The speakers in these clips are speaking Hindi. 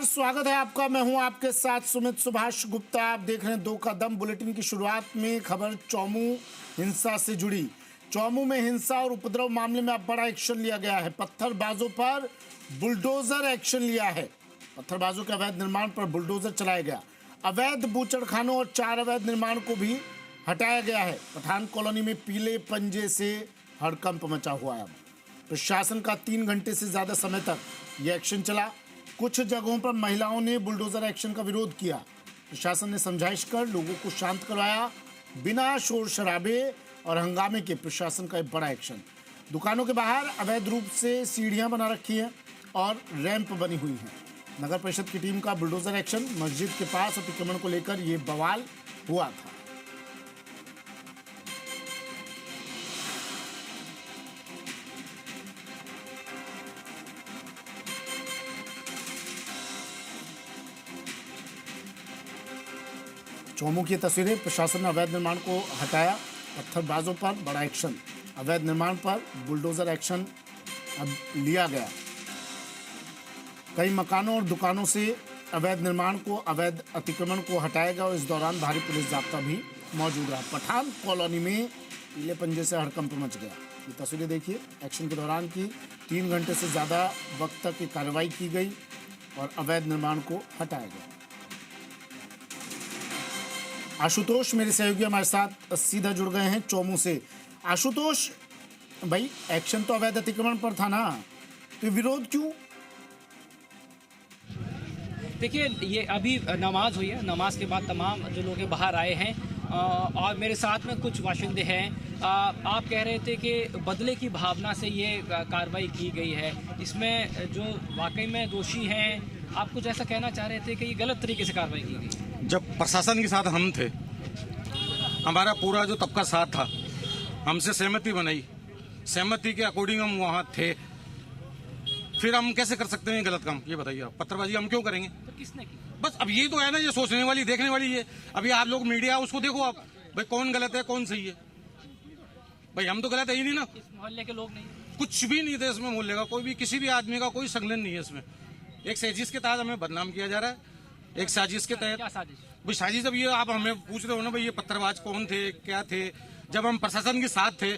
स्वागत है आपका। मैं हूं आपके साथ सुमित सुभाष गुप्ता। आप देख रहे हैं दो का दम। बुलेटिन की शुरुआत में खबर चौमू हिंसा से जुड़ी। चौमू में हिंसा और उपद्रव मामले में अब बड़ा एक्शन लिया गया है। पत्थरबाजों पर बुलडोजर एक्शन लिया है। पत्थरबाजों के अवैध निर्माण पर बुलडोजर चलाया गया। अवैध बूचड़खानों और 4 अवैध निर्माण को भी हटाया गया है। पठान कॉलोनी में पीले पंजे से हड़कंप मचा हुआ है। प्रशासन का 3 घंटे से ज्यादा समय तक यह एक्शन चला। कुछ जगहों पर महिलाओं ने बुलडोजर एक्शन का विरोध किया। प्रशासन ने समझाइश कर लोगों को शांत करवाया। बिना शोर शराबे और हंगामे के प्रशासन का एक बड़ा एक्शन। दुकानों के बाहर अवैध रूप से सीढ़ियां बना रखी हैं और रैंप बनी हुई हैं। नगर परिषद की टीम का बुलडोजर एक्शन। मस्जिद के पास अतिक्रमण को लेकर ये बवाल हुआ था। चौमू की तस्वीरें। प्रशासन ने अवैध निर्माण को हटाया। पत्थरबाजों पर बड़ा एक्शन। अवैध निर्माण पर बुलडोजर एक्शन अब लिया गया। कई मकानों और दुकानों से अवैध निर्माण को, अवैध अतिक्रमण को हटाया गया और इस दौरान भारी पुलिस जाब्ता भी मौजूद रहा। पठान कॉलोनी में पीले पंजे से हड़कंप मच गया। ये तस्वीरें देखिए एक्शन के दौरान की। 3 घंटे से ज़्यादा वक्त तक की कार्रवाई की गई और अवैध निर्माण को हटाया गया। आशुतोष मेरे सहयोगी हमारे साथ सीधा जुड़ गए हैं चौमू से। आशुतोष भाई, एक्शन तो अवैध अतिक्रमण पर था ना, तो विरोध क्यों? देखिए, ये अभी नमाज हुई है। नमाज के बाद तमाम जो लोग बाहर आए हैं और मेरे साथ में कुछ बाशिंदे हैं। आप कह रहे थे कि बदले की भावना से ये कार्रवाई की गई है। इसमें जो वाकई में दोषी हैं, आप कुछ ऐसा कहना चाह रहे थे कि ये गलत तरीके से कार्रवाई की गई? जब प्रशासन के साथ हम थे, हमारा पूरा जो तबका साथ था, हमसे सहमति बनाई, सहमति के अकॉर्डिंग हम वहाँ थे, फिर हम कैसे कर सकते हैं गलत काम? ये बताइए आप। पत्थरबाजी हम क्यों करेंगे? तो किसने की? बस अब ये तो है ना, ये सोचने वाली, देखने वाली है। अभी आप लोग मीडिया, उसको देखो आप, भाई कौन गलत है कौन सही है। भाई हम तो गलत है ही नहीं ना। इस मोहल्ले के लोग नहीं, कुछ भी नहीं थे इसमें। मोहल्ले का कोई भी, किसी भी आदमी का कोई संलग्न नहीं है इसमें। एक साजिश के तहत हमें बदनाम किया जा रहा है। एक साजिश के तहत। क्या साजिश? भाई साजिश, अब ये आप हमें पूछ रहे हो ना भाई, ये पत्थरबाज कौन थे, क्या थे? जब हम प्रशासन के साथ थे,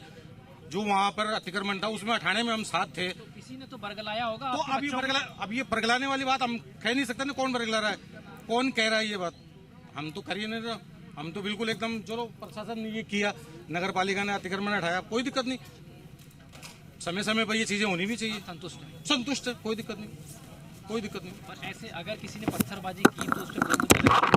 जो वहाँ पर अतिक्रमण था उसमें हटाने में हम साथ थे। तो किसी ने तो बरगलाया होगा। तो अब ये बरगलाने वाली बात हम कह नहीं सकते ना। कौन बरगला रहा है, कौन कह रहा है ये बात? हम तो कर ही नहीं रहे। हम तो बिल्कुल एकदम, चलो प्रशासन ने ये किया, नगर पालिका ने अतिक्रमण हटाया, कोई दिक्कत नहीं। समय समय पर ये चीजें होनी भी चाहिए। संतुष्ट है, कोई दिक्कत नहीं, कोई दिक्कत नहीं। पर ऐसे अगर किसी ने पत्थरबाजी की तो उस पर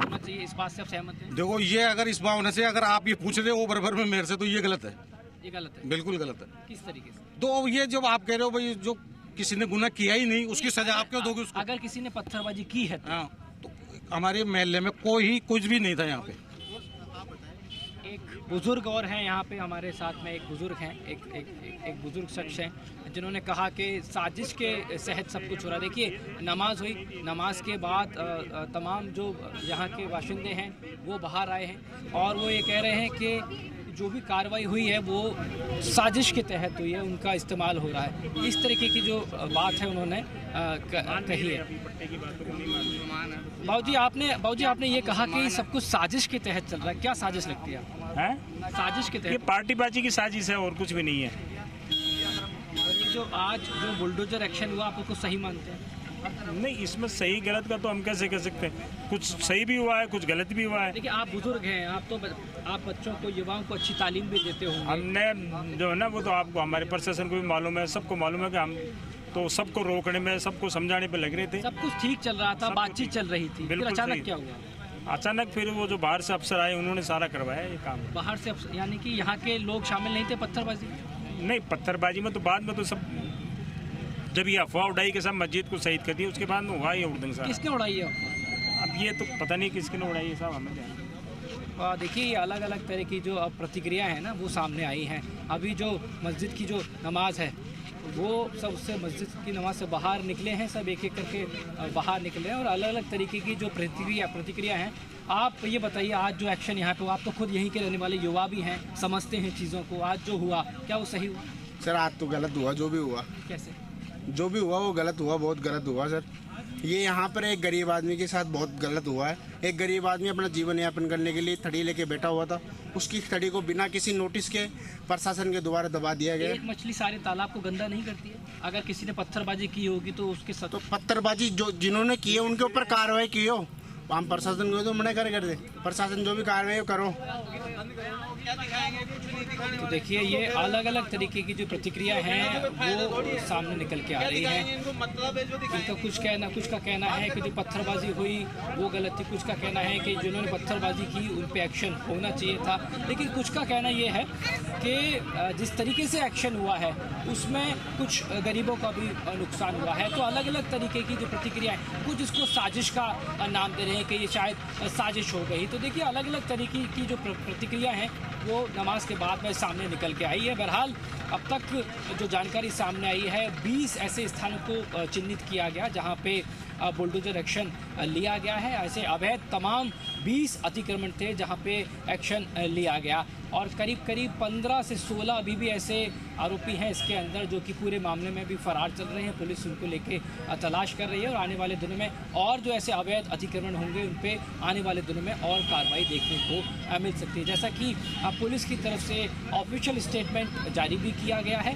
होना चाहिए। इस बात से आप सहमत हैं? देखो, ये अगर इस बात होने से अगर आप ये पूछ रहे हो बराबर में मेरे से, तो ये गलत है। ये गलत है, बिल्कुल गलत है। किस तरीके से? तो ये जब आप कह रहे हो भाई, जो किसी ने गुनाह किया ही नहीं, उसकी सजा आप क्यों दोगे उसको? अगर किसी ने पत्थरबाजी की है हाँ, तो हमारे महल्ले में कोई कुछ भी नहीं था यहाँ पे। एक बुजुर्ग और हैं यहाँ पे हमारे साथ में। एक बुजुर्ग हैं, एक बुजुर्ग शख्स हैं जिन्होंने कहा कि साजिश के तहत सब कुछ हो रहा है। देखिए, नमाज हुई, नमाज के बाद तमाम जो यहाँ के बाशिंदे हैं वो बाहर आए हैं और वो ये कह रहे हैं कि जो भी कार्रवाई हुई है वो साजिश के तहत हुई है, उनका इस्तेमाल हो रहा है। इस तरीके की जो बात है उन्होंने कही है। बाबूजी आपने ये कहा कि सब कुछ साजिश के तहत चल रहा है। क्या साजिश लगती है? साजिश के तहत? ये पार्टीबाजी की साजिश है और कुछ भी नहीं है। जो आज जो बुलडोजर एक्शन हुआ, आप उसको सही मानते हैं? नहीं, इसमें सही गलत का तो हम कैसे कह सकते हैं? कुछ सही भी हुआ है, कुछ गलत भी हुआ है। देखिए, आप बुजुर्ग हैं, आप बच्चों को, युवाओं को अच्छी तालीम भी देते होंगे। हमने जो है ना, वो तो आपको, हमारे प्रशासन को भी मालूम है, सबको मालूम है कि हम तो सबको रोकने में, सबको समझाने पे लग रहे थे। सब कुछ ठीक चल रहा था, बातचीत चल रही थी, फिर अचानक क्या हुआ? अचानक फिर वो जो बाहर से अफसर आए, उन्होंने सारा करवाया ये काम। बाहर से अफसर यानी कि यहाँ के लोग शामिल नहीं थे पत्थरबाजी? नहीं, पत्थरबाजी में तो बाद में तो सब, जब ये अफवाह उड़ाई के सब मस्जिद को शहीद कर दिया, उसके बाद में हुआ ये उड़दंग सारा। किसने उड़ाई है अफवाह? अब ये तो पता नहीं किसने उड़ाई है साहब, हमें क्या। देखिए, ये अलग अलग तरह की जो प्रतिक्रिया है ना वो सामने आई हैं। अभी जो मस्जिद की जो नमाज है वो सब उससे, मस्जिद की नमाज से बाहर निकले हैं, सब एक एक करके बाहर निकले हैं और अलग अलग तरीके की जो प्रतिक्रिया हैं। आप ये बताइए, आज जो एक्शन यहाँ पे, आप तो खुद यहीं के रहने वाले युवा भी हैं, समझते हैं चीज़ों को, आज जो हुआ क्या वो सही हुआ? सर आज तो गलत हुआ, जो भी हुआ। कैसे? जो भी हुआ वो गलत हुआ, बहुत गलत हुआ सर। ये यहाँ पर एक गरीब आदमी के साथ बहुत गलत हुआ है। एक गरीब आदमी अपना जीवन यापन करने के लिए थड़ी लेके बैठा हुआ था, उसकी थड़ी को बिना किसी नोटिस के प्रशासन के द्वारा दबा दिया गया। एक मछली सारे तालाब को गंदा नहीं करती है। अगर किसी ने पत्थरबाजी की होगी तो उसके साथ तो पत्थरबाजी जो जिन्होंने की है उनके ऊपर कार्रवाई की हो। हम प्रशासन को तो मना कर दे, प्रशासन जो भी कार्रवाई करो। तो देखिए ये अलग अलग तरीके की जो प्रतिक्रिया हैं वो सामने निकल के आ रही हैं। इनका कुछ का कहना है कि जो पत्थरबाजी हुई वो गलत थी, कुछ का कहना है कि जिन्होंने पत्थरबाजी की उन पे एक्शन होना चाहिए था, लेकिन कुछ का कहना ये है कि जिस तरीके से एक्शन हुआ है उसमें कुछ गरीबों का भी नुकसान हुआ है। तो अलग अलग तरीके की जो प्रतिक्रिया है, कुछ इसको साजिश का नाम दे रहे हैं कि ये शायद साजिश हो गई। तो देखिए अलग अलग तरीके की जो प्रतिक्रिया है वो नमाज के बाद में सामने निकल के आई है। बहरहाल अब तक जो जानकारी सामने आई है 20 ऐसे स्थानों को चिन्हित किया गया जहां पे बुलडोजर एक्शन लिया गया है। ऐसे अवैध तमाम 20 अतिक्रमण थे जहां पे एक्शन लिया गया और करीब 15 से 16 अभी भी ऐसे आरोपी हैं इसके अंदर जो कि पूरे मामले में भी फरार चल रहे हैं। पुलिस उनको लेके तलाश कर रही है और आने वाले दिनों में और जो ऐसे अवैध अतिक्रमण होंगे उन पे आने वाले दिनों में और कार्रवाई देखने को मिल सकती है। जैसा कि पुलिस की तरफ से ऑफिशियल स्टेटमेंट जारी भी किया गया है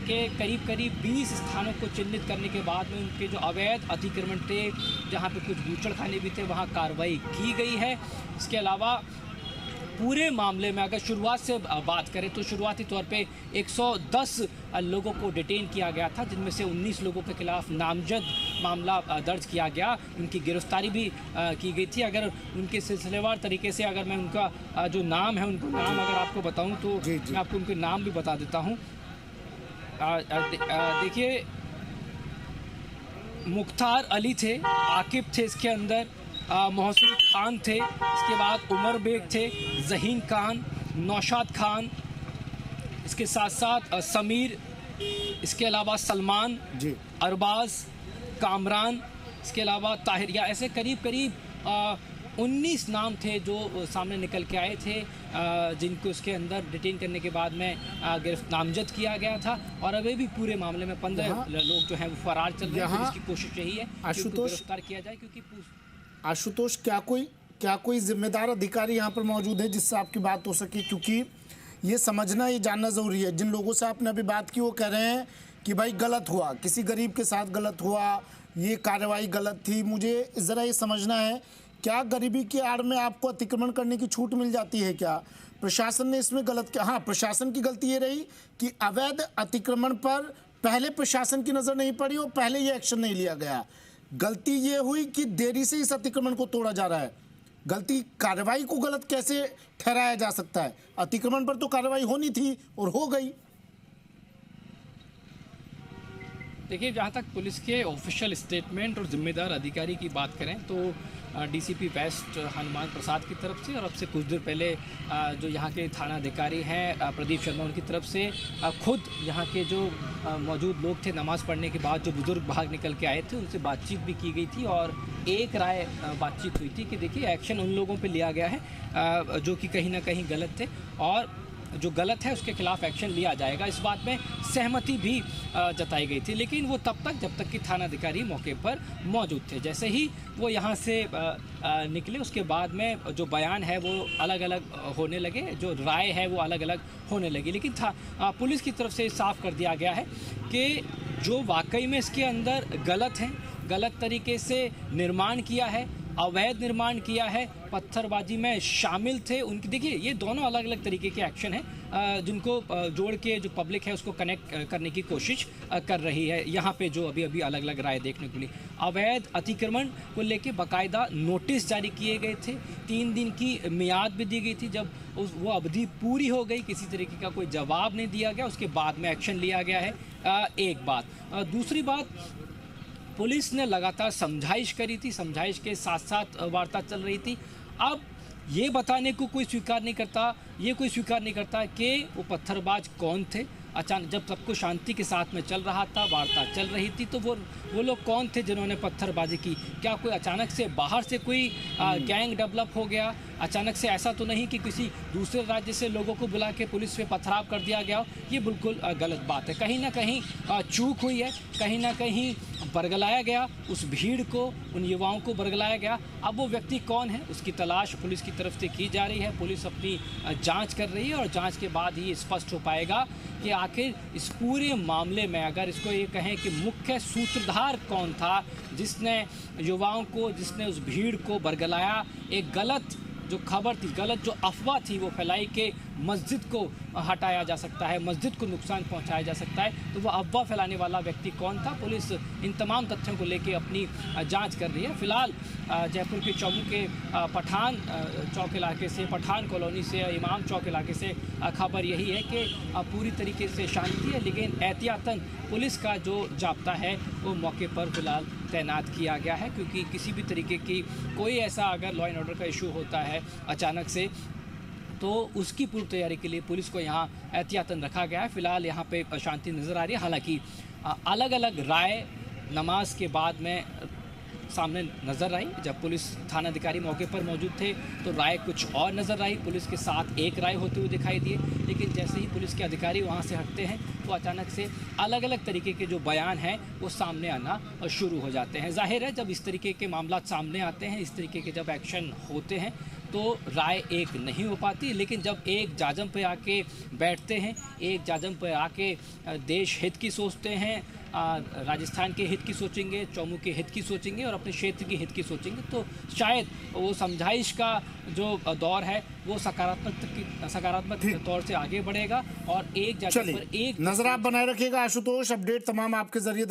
कि करीब 20 स्थानों को चिन्हित करने के बाद में उनके जो अवैध अतिक्रमण थे जहाँ पे कुछ बूचड़खाने भी थे वहाँ कार्रवाई की गई है। इसके अलावा पूरे मामले में अगर शुरुआत से बात करें तो शुरुआती तौर पे 110 लोगों को डिटेन किया गया था, जिनमें से 19 लोगों के खिलाफ नामजद मामला दर्ज किया गया, उनकी गिरफ्तारी भी की गई थी। अगर उनके सिलसिलेवार तरीके से अगर मैं उनका जो नाम है उनको नाम अगर आपको बताऊं तो मैं आपको उनके नाम भी बता देता हूं। देखिए मुख्तार अली थे, आकिब थे इसके अंदर, मोहसिन खान थे, इसके बाद उमर बेग थे, जहीन खान, नौशाद खान, इसके साथ साथ समीर, इसके अलावा सलमान जी, अरबाज, कामरान, इसके अलावा ताहिरिया, ऐसे करीब 19 नाम थे जो सामने निकल के आए थे जिनको इसके अंदर डिटेन करने के बाद में नामजद किया गया था। और अभी भी पूरे मामले में 15 लोग जो हैं वो फरार चल रहे हैं। पुलिस की कोशिश यही है कि उनको गिरफ्तार किया जाए क्योंकि आशुतोष क्या कोई जिम्मेदार अधिकारी यहाँ पर मौजूद है जिससे आपकी बात हो सके, क्योंकि ये समझना ये जानना ज़रूरी है। जिन लोगों से आपने अभी बात की वो कह रहे हैं कि भाई गलत हुआ, किसी गरीब के साथ गलत हुआ, ये कार्रवाई गलत थी। मुझे ज़रा ये समझना है क्या गरीबी की आड़ में आपको अतिक्रमण करने की छूट मिल जाती है क्या? प्रशासन ने इसमें गलत किया? हाँ, प्रशासन की गलती ये रही कि अवैध अतिक्रमण पर पहले प्रशासन की नज़र नहीं पड़ी और पहले ये एक्शन नहीं लिया गया। गलती ये हुई कि देरी से इस अतिक्रमण को तोड़ा जा रहा है। गलती कार्रवाई को गलत कैसे ठहराया जा सकता है? अतिक्रमण पर तो कार्रवाई होनी थी और हो गई। देखिए जहाँ तक पुलिस के ऑफिशियल स्टेटमेंट और जिम्मेदार अधिकारी की बात करें तो डीसीपी वेस्ट हनुमान प्रसाद की तरफ से और अब से कुछ देर पहले जो यहाँ के थाना अधिकारी हैं प्रदीप शर्मा उनकी तरफ से खुद यहाँ के जो मौजूद लोग थे नमाज़ पढ़ने के बाद जो बुज़ुर्ग बाहर निकल के आए थे उनसे बातचीत भी की गई थी और एक राय बातचीत हुई थी कि देखिए एक्शन उन लोगों पे लिया गया है जो कि कहीं ना कहीं गलत थे और जो गलत है उसके खिलाफ एक्शन लिया जाएगा। इस बात में सहमति भी जताई गई थी, लेकिन वो तब तक जब तक कि थाना अधिकारी मौके पर मौजूद थे। जैसे ही वो यहाँ से निकले उसके बाद में जो बयान है वो अलग अलग होने लगे, जो राय है वो अलग अलग होने लगी। लेकिन पुलिस की तरफ से साफ कर दिया गया है कि जो वाकई में इसके अंदर गलत हैं, गलत तरीके से निर्माण किया है, अवैध निर्माण किया है, पत्थरबाजी में शामिल थे, उनकी देखिए ये दोनों अलग अलग तरीके के एक्शन हैं जिनको जोड़ के जो पब्लिक है उसको कनेक्ट करने की कोशिश कर रही है। यहाँ पे जो अभी अलग अलग राय देखने को मिली, अवैध अतिक्रमण को लेके बाकायदा नोटिस जारी किए गए थे, 3 दिन की मियाद भी दी गई थी। जब वो अवधि पूरी हो गई, किसी तरीके का कोई जवाब नहीं दिया गया, उसके बाद में एक्शन लिया गया है। एक बात, दूसरी बात, पुलिस ने लगातार समझाइश करी थी, समझाइश के साथ साथ वार्ता चल रही थी। अब ये बताने को कोई स्वीकार नहीं करता कि वो पत्थरबाज कौन थे अचानक जब सब कुछ शांति के साथ में चल रहा था, वार्ता चल रही थी, तो वो लोग कौन थे जिन्होंने पत्थरबाजी की? क्या कोई अचानक से बाहर से कोई गैंग डेवलप हो गया? अचानक से ऐसा तो नहीं कि किसी दूसरे राज्य से लोगों को बुला के पुलिस पे पथराव कर दिया गया हो? ये बिल्कुल गलत बात है। कहीं ना कहीं चूक हुई है, कहीं ना कहीं बरगलाया गया उस भीड़ को, उन युवाओं को बरगलाया गया। अब वो व्यक्ति कौन है, उसकी तलाश पुलिस की तरफ से की जा रही है। पुलिस अपनी जांच कर रही है और जांच के बाद ही स्पष्ट हो पाएगा कि आखिर इस पूरे मामले में, अगर इसको ये कहें कि मुख्य सूत्रधार कौन था जिसने युवाओं को, जिसने उस भीड़ को बरगलाया। एक गलत जो खबर थी, गलत जो अफवाह थी वो फैलाई कि मस्जिद को हटाया जा सकता है, मस्जिद को नुकसान पहुंचाया जा सकता है, तो वो अफवाह फैलाने वाला व्यक्ति कौन था? पुलिस इन तमाम तथ्यों को लेके अपनी जांच कर रही है। फिलहाल जयपुर के चौमू के पठान चौक इलाके से, पठान कॉलोनी से, इमाम चौक इलाके से खबर यही है कि पूरी तरीके से शांति है, लेकिन एहतियातन पुलिस का जो जाब्ता है वो मौके पर फिलहाल तैनात किया गया है, क्योंकि किसी भी तरीके की कोई ऐसा अगर लॉ एंड ऑर्डर का इशू होता है अचानक से, तो उसकी पूर्व तैयारी के लिए पुलिस को यहाँ एहतियातन रखा गया है। फिलहाल यहाँ पे शांति नज़र आ रही है। हालांकि अलग अलग राय नमाज के बाद में सामने नज़र आई। जब पुलिस थानाधिकारी मौके पर मौजूद थे तो राय कुछ और नज़र आई, पुलिस के साथ एक राय होते हुए दिखाई दिए, लेकिन जैसे ही पुलिस के अधिकारी वहाँ से हटते हैं तो अचानक से अलग अलग तरीके के जो बयान हैं वो सामने आना शुरू हो जाते हैं। जाहिर है, जब इस तरीके के मामला सामने आते हैं, इस तरीके के जब एक्शन होते हैं तो राय एक नहीं हो पाती, लेकिन जब एक जाजम पे आके बैठते हैं, एक जाजम पे आके देश हित की सोचते हैं, राजस्थान के हित की सोचेंगे, चौमू के हित की सोचेंगे और अपने क्षेत्र के हित की सोचेंगे, तो शायद वो समझाइश का जो दौर है वो सकारात्मक तौर से आगे बढ़ेगा और एक जगह पर एक नजर आप बनाए रखिएगा आशुतोष। अपडेट तमाम आपके जरिए